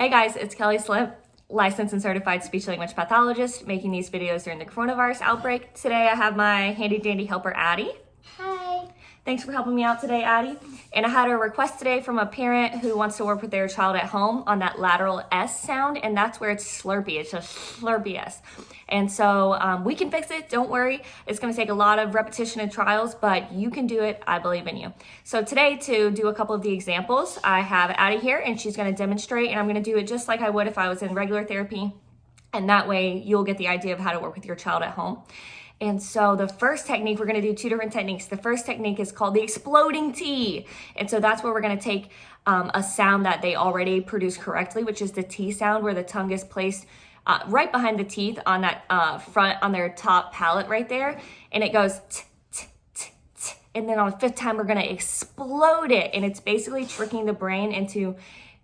Hey guys, it's Kelly Slip, licensed and certified speech language pathologist, making these videos during the coronavirus outbreak. Today I have my handy dandy helper, Addie. Hi. Thanks for helping me out today, Addie. And I had a request today from a parent who wants to work with their child at home on that lateral S sound, and that's where it's SLURPEE. It's just SLURPEE S. And so we can fix it, don't worry. It's gonna take a lot of repetition and trials, but you can do it, I believe in you. So today, to do a couple of the examples, I have Addie here, and she's gonna demonstrate, and I'm gonna do it just like I would if I was in regular therapy. And that way you'll get the idea of how to work with your child at home. And so the first technique, we're gonna do two different techniques. The first technique is called the exploding T. And so that's where we're gonna take a sound that they already produce correctly, which is the T sound, where the tongue is placed right behind the teeth on that front, on their top palate right there. And it goes t, t, t, t. And then on the fifth time, we're gonna explode it. And it's basically tricking the brain into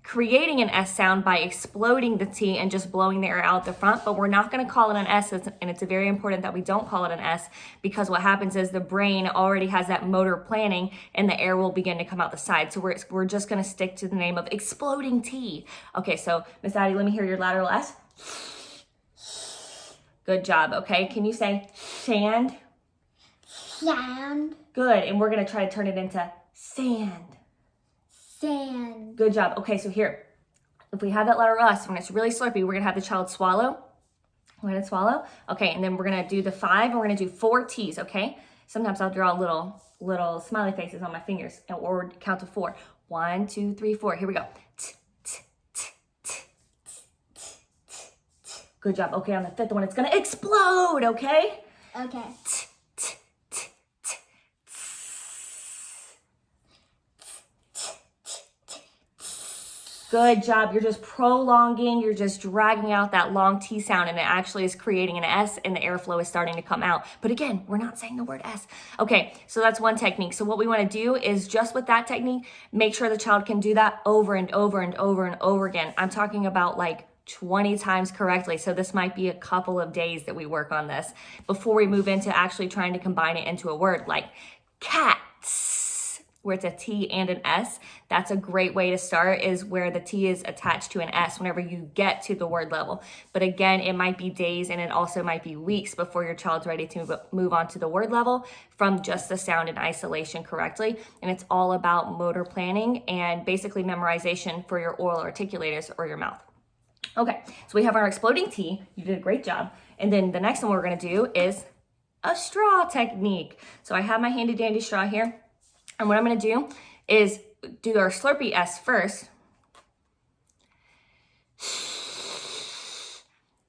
creating an S sound by exploding the T and just blowing the air out the front, but we're not gonna call it an S, and it's very important that we don't call it an S, because what happens is the brain already has that motor planning and the air will begin to come out the side. So we're just gonna stick to the name of exploding T. Okay, so Miss Addie, let me hear your lateral S. Good job, okay? Can you say sand? Sand. Good, and we're gonna try to turn it into sand. Sand. Good job. Okay, so here, if we have that lateral S, when it's really slurpy, we're gonna have the child swallow. We're gonna swallow. Okay, and then we're gonna do the 5, and we're gonna do 4 T's, okay? Sometimes I'll draw little smiley faces on my fingers, or count to 4. 1, 2, 3, 4. Here we go. T, t, t, t, t, t, t. Good job. Okay, on the 5th one, it's gonna explode, okay? Okay. T, Good job. You're just prolonging, you're just dragging out that long T sound, and it actually is creating an S, and the airflow is starting to come out. But again, we're not saying the word S. Okay, so that's one technique. So what we want to do is, just with that technique, make sure the child can do that over and over and over and over again. I'm talking about like 20 times correctly. So this might be a couple of days that we work on this before we move into actually trying to combine it into a word like cats, where it's a T and an S. That's a great way to start, is where the T is attached to an S whenever you get to the word level. But again, it might be days, and it also might be weeks before your child's ready to move on to the word level from just the sound in isolation correctly. And it's all about motor planning and basically memorization for your oral articulators or your mouth. Okay, so we have our exploding T. You did a great job. And then the next one we're gonna do is a straw technique. So I have my handy dandy straw here. And what I'm gonna do is do our SLURPEE S first.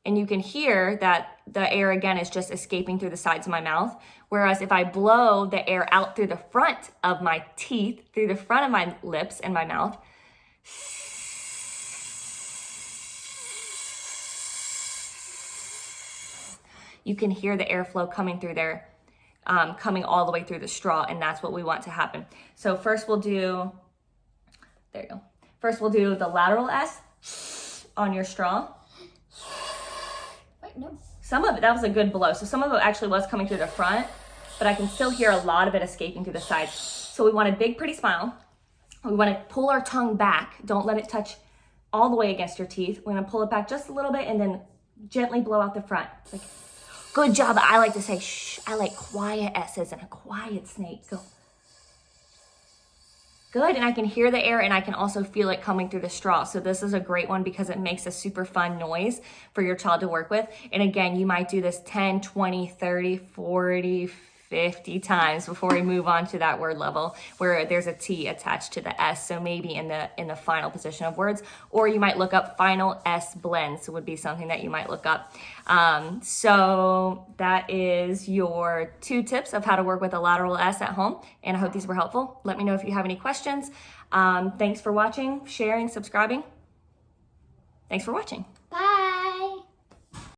And you can hear that the air again is just escaping through the sides of my mouth. Whereas if I blow the air out through the front of my teeth, through the front of my lips and my mouth, you can hear the airflow coming through there. Coming all the way through the straw, and that's what we want to happen. So first we'll do, there you go. First we'll do the lateral S on your straw. Wait, no. Some of it, that was a good blow. So some of it actually was coming through the front, but I can still hear a lot of it escaping through the sides. So we want a big, pretty smile. We want to pull our tongue back. Don't let it touch all the way against your teeth. We're gonna pull it back just a little bit and then gently blow out the front. Like, good job. I like to say shh. I like quiet S's and a quiet snake. Go. Good, and I can hear the air, and I can also feel it coming through the straw. So this is a great one because it makes a super fun noise for your child to work with. And again, you might do this 10, 20, 30, 40, 50 times before we move on to that word level where there's a T attached to the S. So maybe in the final position of words, or you might look up final S blends would be something that you might look up. So that is your 2 tips of how to work with a lateral S at home. And I hope these were helpful. Let me know if you have any questions. Thanks for watching, sharing, subscribing. Thanks for watching.